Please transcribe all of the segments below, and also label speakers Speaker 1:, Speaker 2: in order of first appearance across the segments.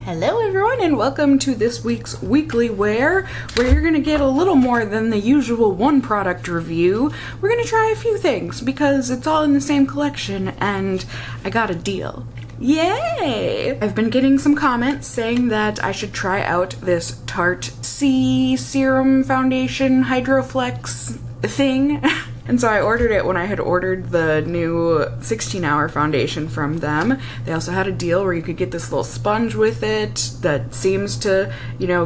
Speaker 1: Hello everyone and welcome to this week's weekly wear, where you're gonna get a little more than the usual one product review. We're gonna try a few things because it's all in the same collection and I got a deal. Yay! I've been getting some comments saying that I should try out this Tarte SEA Serum Foundation Hydroflex thing. And so I ordered it when I had ordered the new 16-hour foundation from them. They also had a deal where you could get this little sponge with it that seems to,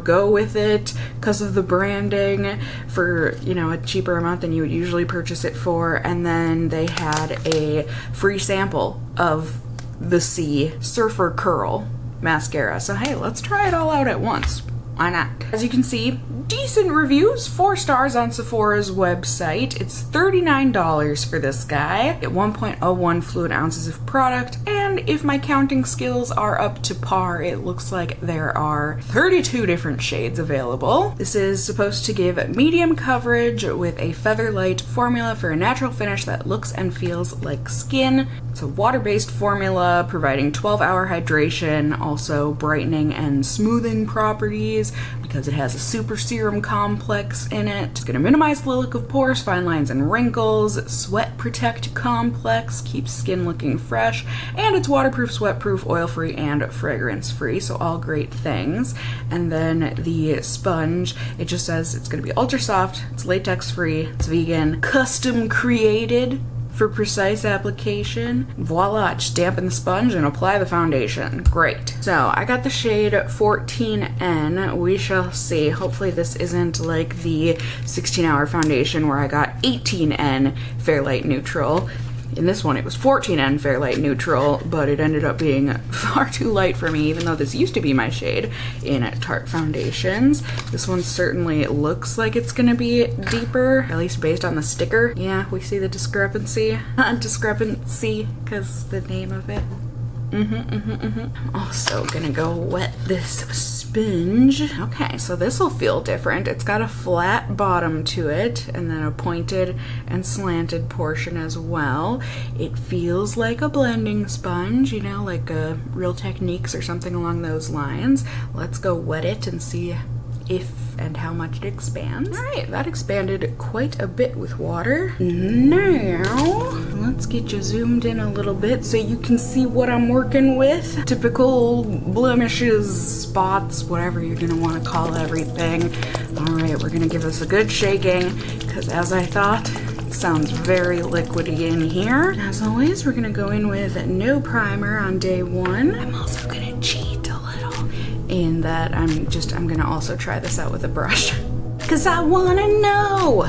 Speaker 1: go with it because of the branding for, a cheaper amount than you would usually purchase it for. And then they had a free sample of the SEA Surfer Curl mascara. So hey, let's try it all out at once. Why not? As you can see, decent reviews, 4 stars on Sephora's website. It's $39 for this guy. At 1.01 fluid ounces of product, and if my counting skills are up to par, it looks like there are 32 different shades available. This is supposed to give medium coverage with a feather light formula for a natural finish that looks and feels like skin. It's a water-based formula providing 12-hour hydration, also brightening and smoothing properties because it has a super serum complex in it. It's gonna minimize the look of pores, fine lines, and wrinkles. Sweat protect complex keeps skin looking fresh, and it's waterproof, sweat-proof, oil-free, and fragrance-free, so all great things. And then the sponge, it just says it's gonna be ultra soft, it's latex-free, it's vegan, custom created for precise application. Voila, just dampen the sponge and apply the foundation. Great. So I got the shade 14N. We shall see. Hopefully this isn't like the 16-hour foundation where I got 18N Fairlight Neutral. In this one it was 14N Fairlight Neutral, but it ended up being far too light for me, even though this used to be my shade in Tarte foundations. This one certainly looks like it's gonna be deeper, at least based on the sticker. Yeah, we see the discrepancy. Discrepancy, because the name of it. Also gonna go wet this sponge. Okay, so this will feel different. It's got a flat bottom to it and then a pointed and slanted portion as well. It feels like a blending sponge, like a Real Techniques or something along those lines. Let's go wet it and see if and how much it expands. All right, that expanded quite a bit with water. Now, let's get you zoomed in a little bit so you can see what I'm working with. Typical blemishes, spots, whatever you're gonna wanna call everything. All right, we're gonna give this a good shaking, because as I thought, it sounds very liquidy in here. As always, we're gonna go in with no primer on day 1. I'm also gonna cheat in that I'm gonna also try this out with a brush, because I wanna know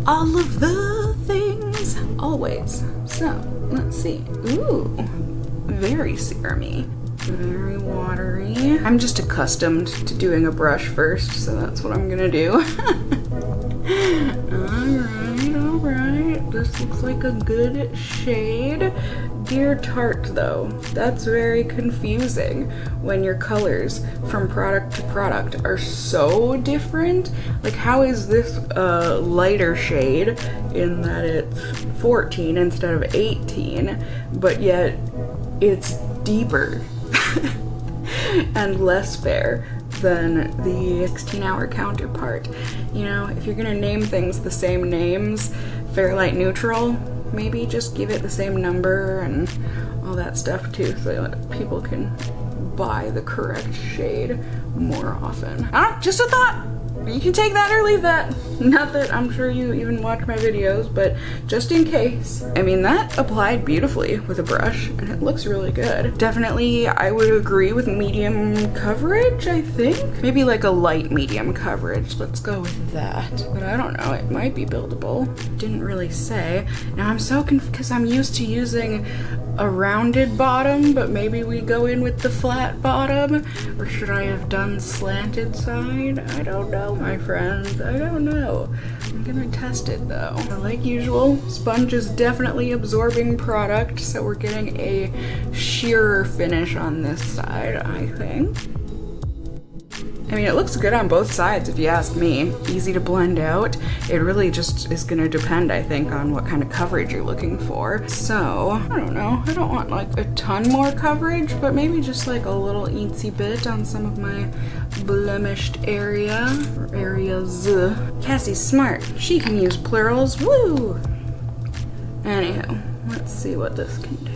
Speaker 1: all of the things always. So let's see. Ooh, very serumy, very watery. I'm just accustomed to doing a brush first, so that's what I'm gonna do. All right, this looks like a good shade. Dear Tarte, though, that's very confusing when your colors from product to product are so different. Like, how is this a lighter shade in that it's 14 instead of 18, but yet it's deeper and less fair than the 16-hour counterpart? If you're gonna name things the same names, Fairlight Neutral, maybe just give it the same number and all that stuff too, so that people can buy the correct shade more often. Just a thought. You can take that or leave that. Not that I'm sure you even watch my videos, but just in case. I mean, that applied beautifully with a brush and it looks really good. Definitely, I would agree with medium coverage, I think. Maybe like a light medium coverage. Let's go with that. But I don't know, it might be buildable. Didn't really say. Now I'm so confused because I'm used to using a rounded bottom, but maybe we go in with the flat bottom, or should I have done slanted side? I don't know, my friends. I don't know. I'm gonna test it though. Like usual, sponge is definitely absorbing product, so we're getting a sheerer finish on this side, I think. I mean, it looks good on both sides if you ask me. Easy to blend out. It really just is gonna depend, I think, on what kind of coverage you're looking for. So, I don't know. I don't want like a ton more coverage, but maybe just like a little eensy bit on some of my blemished area or areas. Cassie's smart. She can use plurals. Woo! Anywho, let's see what this can do.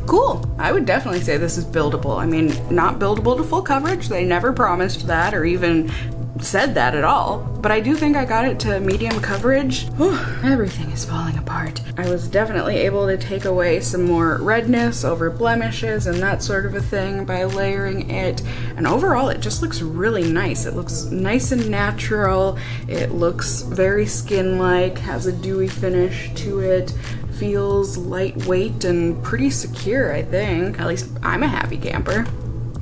Speaker 1: Cool. I would definitely say this is buildable. I mean, not buildable to full coverage. They never promised that or even said that at all. But I do think I got it to medium coverage. Whew, everything is falling apart. I was definitely able to take away some more redness over blemishes and that sort of a thing by layering it. And overall, it just looks really nice. It looks nice and natural. It looks very skin-like, has a dewy finish to it. Feels lightweight and pretty secure, I think. At least I'm a happy camper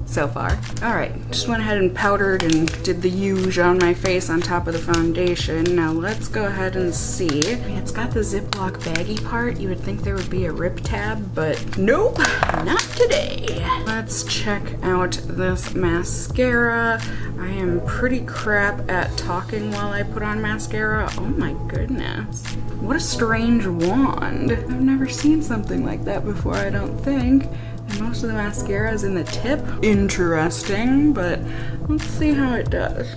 Speaker 1: so far. All right, just went ahead and powdered and did the huge on my face on top of the foundation. Now let's go ahead and see. I mean, it's got the Ziploc baggy part. You would think there would be a rip tab, but nope, not today. Let's check out this mascara. I am pretty crap at talking while I put on mascara. Oh my goodness. What a strange wand. I've never seen something like that before, I don't think. And most of the mascara is in the tip. Interesting, but let's see how it does.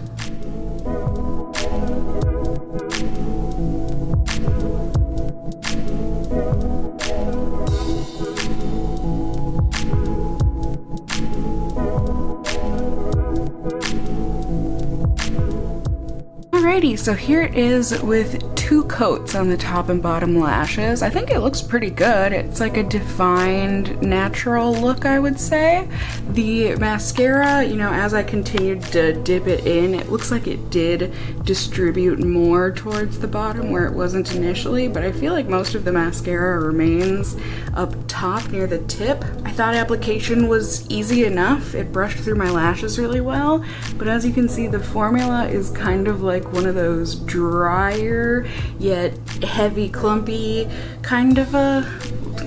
Speaker 1: Alrighty, so here it is with 2 coats on the top and bottom lashes. I think it looks pretty good. It's like a defined, natural look, I would say. The mascara, you know, as I continued to dip it in, it looks like it did distribute more towards the bottom where it wasn't initially, but I feel like most of the mascara remains up top near the tip. I thought application was easy enough. It brushed through my lashes really well, but as you can see, the formula is kind of like one of those drier yet heavy, clumpy kind of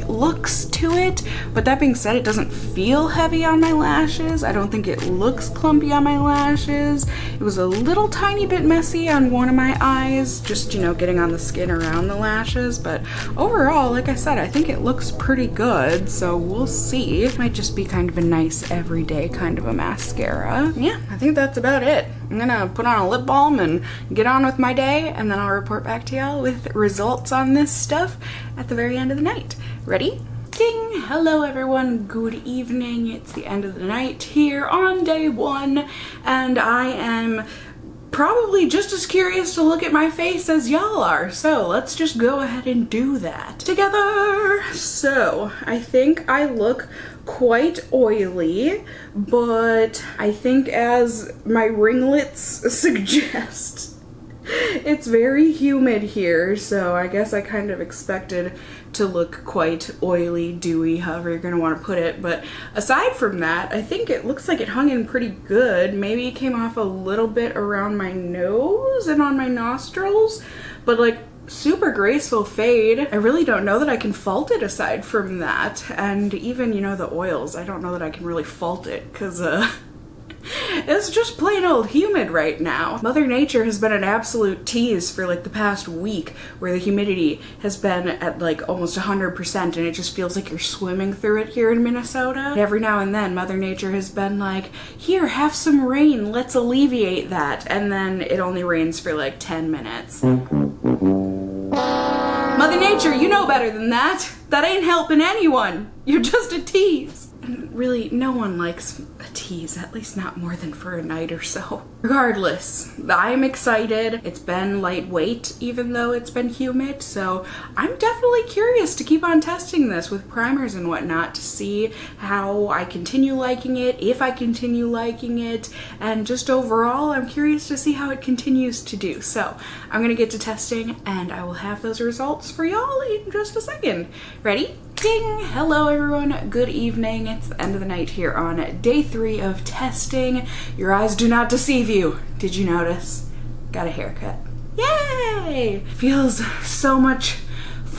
Speaker 1: looks to it. But that being said, it doesn't feel heavy on my lashes. I don't think it looks clumpy on my lashes. It was a little tiny bit messy on one of my eyes, just, you know, getting on the skin around the lashes. But overall, like I said, I think it looks pretty good, so we'll see. It might just be kind of a nice everyday kind of a mascara. Yeah, I think that's about it. I'm gonna put on a lip balm and get on with my day, and then I'll report back to y'all with results on this stuff at the very end of the night. Ready? Ding! Hello everyone, good evening. It's the end of the night here on day 1, and I am probably just as curious to look at my face as y'all are, so let's just go ahead and do that together. So, I think I look quite oily, but I think as my ringlets suggest, it's very humid here, so I guess I kind of expected to look quite oily, dewy, however you're gonna want to put it. But aside from that, I think it looks like it hung in pretty good. Maybe it came off a little bit around my nose and on my nostrils, but like super graceful fade. I really don't know that I can fault it aside from that. And even, you know, the oils, I don't know that I can really fault it because it's just plain old humid right now. Mother Nature has been an absolute tease for like the past week, where the humidity has been at like almost 100% and it just feels like you're swimming through it here in Minnesota. Every now and then Mother Nature has been like, here, have some rain, let's alleviate that. And then it only rains for like 10 minutes. Mother Nature, you know better than that. That ain't helping anyone. You're just a tease. And really, no one likes a tease, at least not more than for a night or so. Regardless, I'm excited. It's been lightweight, even though it's been humid, so I'm definitely curious to keep on testing this with primers and whatnot to see how I continue liking it, if I continue liking it, and just overall, I'm curious to see how it continues to do. So I'm gonna get to testing, and I will have those results for y'all in just a second. Ready? Ding! Hello everyone, good evening. It's the end of the night here on day 3 of testing. Your eyes do not deceive you. Did you notice? Got a haircut. Yay! Feels so much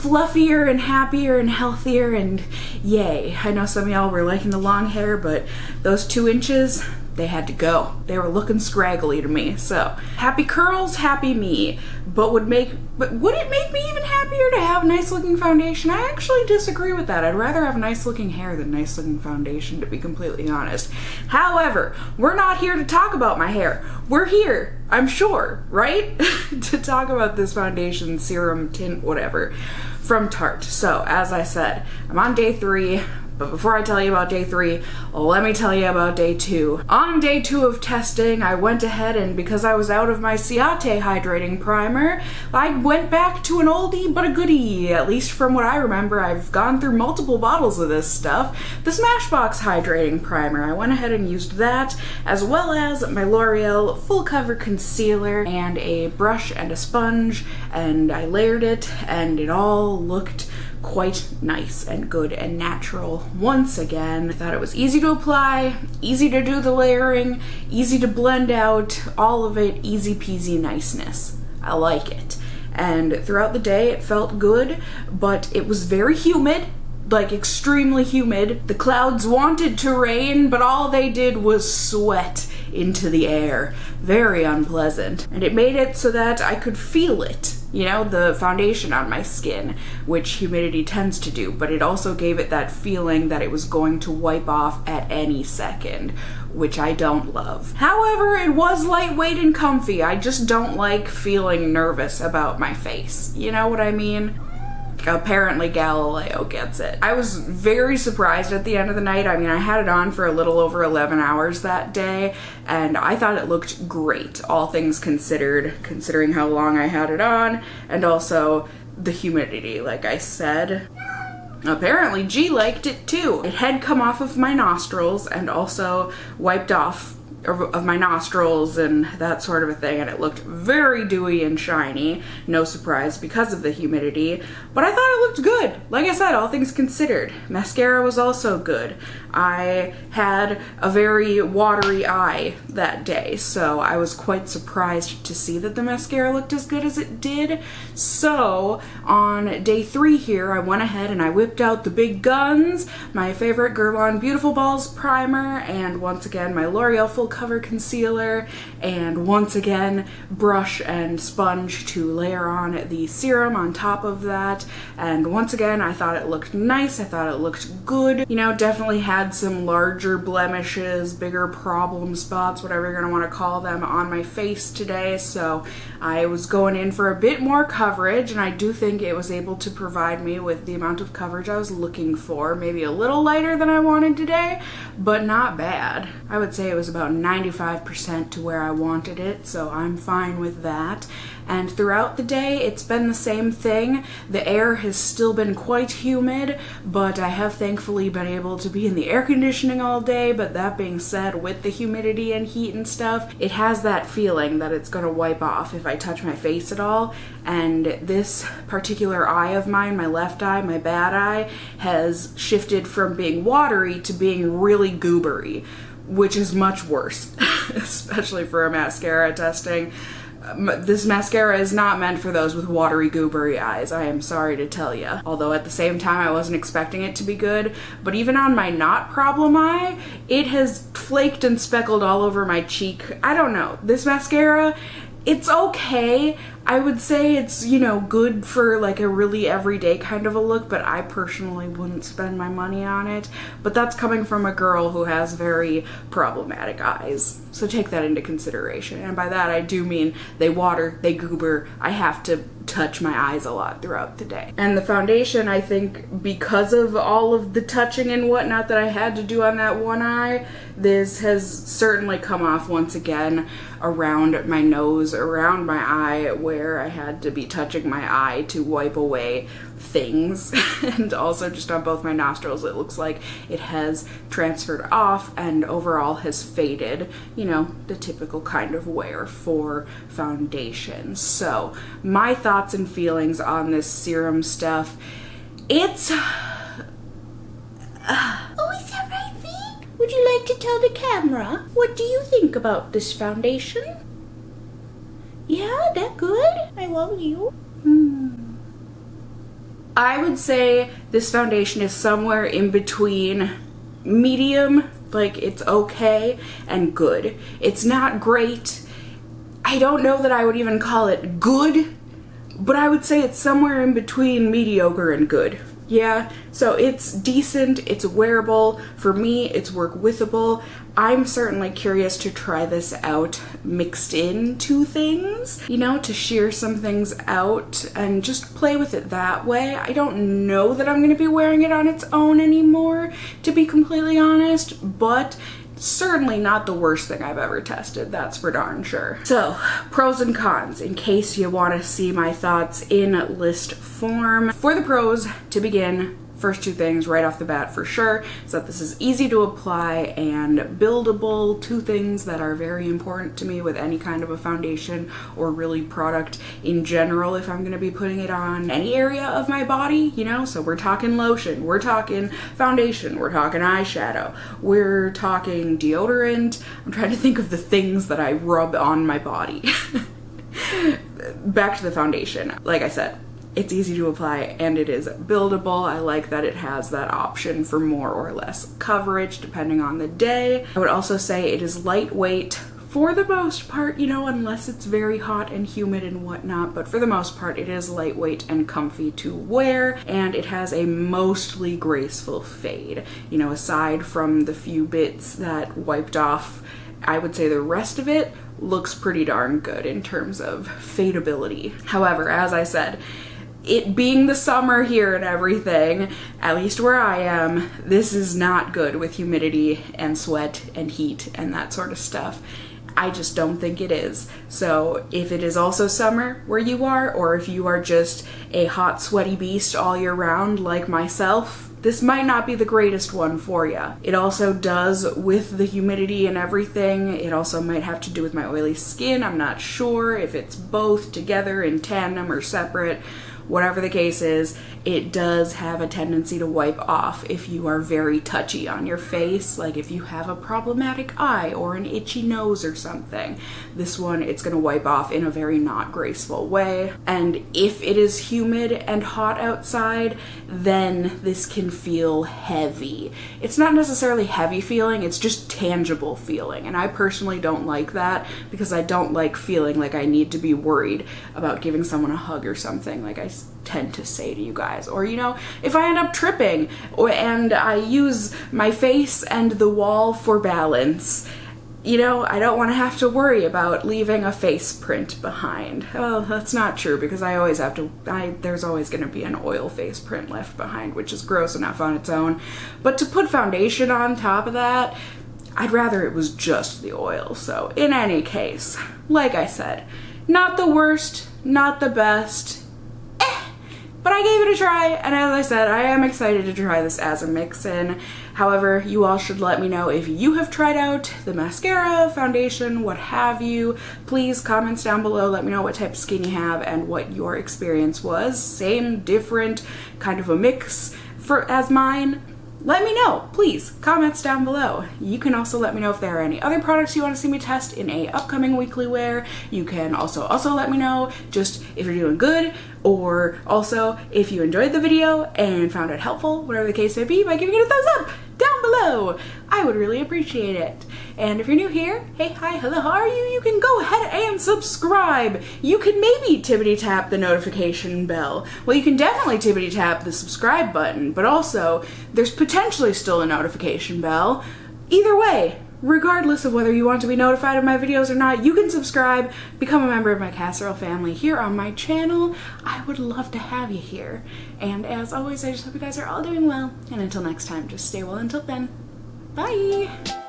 Speaker 1: fluffier and happier and healthier, and yay. I know some of y'all were liking the long hair, but those 2 inches, they had to go. They were looking scraggly to me. So happy curls, happy me. But would it make me even happier to have nice looking foundation? I actually disagree with that. I'd rather have nice looking hair than nice looking foundation, to be completely honest. However, we're not here to talk about my hair. We're here, I'm sure, right? to talk about this foundation, serum, tint, whatever, from Tarte. So as I said, I'm on day 3. But before I tell you about day 3, let me tell you about day 2. On day 2 of testing, I went ahead and because I was out of my SEA Hydrating Primer, I went back to an oldie but a goodie. At least from what I remember, I've gone through multiple bottles of this stuff. The Smashbox Hydrating Primer. I went ahead and used that, as well as my L'Oreal Full Cover Concealer and a brush and a sponge, and I layered it, and it all looked quite nice and good and natural once again. I thought it was easy to apply, easy to do the layering, easy to blend out, all of it easy peasy niceness. I like it. And throughout the day it felt good, but it was very humid, like extremely humid. The clouds wanted to rain, but all they did was sweat into the air. Very unpleasant. And it made it so that I could feel it, you know, the foundation on my skin, which humidity tends to do, but it also gave it that feeling that it was going to wipe off at any second, which I don't love. However, it was lightweight and comfy. I just don't like feeling nervous about my face. You know what I mean? Apparently Galileo gets it. I was very surprised at the end of the night. I mean, I had it on for a little over 11 hours that day, and I thought it looked great, all things considered, considering how long I had it on, and also the humidity, like I said. Apparently G liked it too. It had come off of my nostrils and also wiped off of my nostrils and that sort of a thing, and it looked very dewy and shiny. No surprise because of the humidity, but I thought it looked good. Like I said, all things considered. Mascara was also good. I had a very watery eye that day, so I was quite surprised to see that the mascara looked as good as it did. So on day 3 here, I went ahead and I whipped out the big guns, my favorite Guerlain Beautiful Balls primer, and once again my L'Oreal Full Cover Concealer, and once again brush and sponge to layer on the serum on top of that. And once again, I thought it looked nice, I thought it looked good. You know, definitely had some larger blemishes, bigger problem spots, whatever you're gonna want to call them, on my face today, so I was going in for a bit more coverage, and I do think it was able to provide me with the amount of coverage I was looking for. Maybe a little lighter than I wanted today, but not bad. I would say it was about 95% to where I wanted it, so I'm fine with that. And throughout the day, it's been the same thing. The air has still been quite humid, but I have thankfully been able to be in the air conditioning all day. But that being said, with the humidity and heat and stuff, it has that feeling that it's gonna wipe off if I touch my face at all. And this particular eye of mine, my left eye, my bad eye, has shifted from being watery to being really goobery, which is much worse, especially for a mascara testing. This mascara is not meant for those with watery, goobery eyes, I am sorry to tell you. Although at the same time, I wasn't expecting it to be good. But even on my not problem eye, it has flaked and speckled all over my cheek. I don't know. This mascara, it's okay. I would say it's, you know, good for like a really everyday kind of a look, but I personally wouldn't spend my money on it. But that's coming from a girl who has very problematic eyes. So take that into consideration. And by that I do mean they water, they goober, I have to touch my eyes a lot throughout the day. And the foundation, I think because of all of the touching and whatnot that I had to do on that one eye, this has certainly come off once again around my nose, around my eye, where I had to be touching my eye to wipe away things. And also just on both my nostrils, it looks like it has transferred off and overall has faded, you know, the typical kind of wear for foundation. So my thoughts and feelings on this serum stuff, it's oh, is that right, V? Would you like to tell the camera what do you think about this foundation? Yeah, that good? I love you. I would say this foundation is somewhere in between medium, like it's okay, and good. It's not great. I don't know that I would even call it good, but I would say it's somewhere in between mediocre and good. Yeah, so it's decent, it's wearable. For me, it's work withable. I'm certainly curious to try this out mixed into things, you know, to shear some things out and just play with it that way. I don't know that I'm going to be wearing it on its own anymore, to be completely honest, but certainly not the worst thing I've ever tested, that's for darn sure. So, pros and cons, in case you want to see my thoughts in list form. For the pros, to begin, first two things right off the bat for sure is that this is easy to apply and buildable, two things that are very important to me with any kind of a foundation or really product in general if I'm going to be putting it on any area of my body, you know. So we're talking lotion, we're talking foundation, we're talking eyeshadow, we're talking deodorant. I'm trying to think of the things that I rub on my body. Back to the foundation. Like I said, it's easy to apply and it is buildable. I like that it has that option for more or less coverage depending on the day. I would also say it is lightweight for the most part, you know, unless it's very hot and humid and whatnot, but for the most part it is lightweight and comfy to wear, and it has a mostly graceful fade. You know, aside from the few bits that wiped off, I would say the rest of it looks pretty darn good in terms of fadeability. However, as I said, it being the summer here and everything, at least where I am, this is not good with humidity and sweat and heat and that sort of stuff. I just don't think it is. So if it is also summer where you are, or if you are just a hot, sweaty beast all year round like myself, this might not be the greatest one for you. It also does with the humidity and everything. It also might have to do with my oily skin. I'm not sure if it's both together in tandem or separate. Whatever the case is, it does have a tendency to wipe off if you are very touchy on your face, like if you have a problematic eye or an itchy nose or something. This one, it's gonna wipe off in a very not graceful way. And if it is humid and hot outside, then this can feel heavy. It's not necessarily heavy feeling, it's just tangible feeling. And I personally don't like that because I don't like feeling like I need to be worried about giving someone a hug or something, like I tend to say to you guys. Or, you know, if I end up tripping and I use my face and the wall for balance, you know, I don't want to have to worry about leaving a face print behind. Well, that's not true because I always have to, there's always going to be an oil face print left behind, which is gross enough on its own. But to put foundation on top of that, I'd rather it was just the oil. So in any case, like I said, not the worst, not the best, but I gave it a try, and as I said, I am excited to try this as a mix-in. However, you all should let me know if you have tried out the mascara, foundation, what have you. Please comments down below, let me know what type of skin you have and what your experience was. Same, different, kind of a mix as mine. Let me know, please, comments down below. You can also let me know if there are any other products you want to see me test in a upcoming weekly wear. You can also let me know just if you're doing good, or also if you enjoyed the video and found it helpful, whatever the case may be, by giving it a thumbs up down below. I would really appreciate it. And if you're new here, hey, hi, hello, how are you? You can go ahead and subscribe. You can maybe tippity tap the notification bell. Well, you can definitely tippity tap the subscribe button, but also there's potentially still a notification bell. Either way, regardless of whether you want to be notified of my videos or not, you can subscribe, become a member of my casserole family here on my channel. I would love to have you here. And as always, I just hope you guys are all doing well. And until next time, just stay well until then. Bye!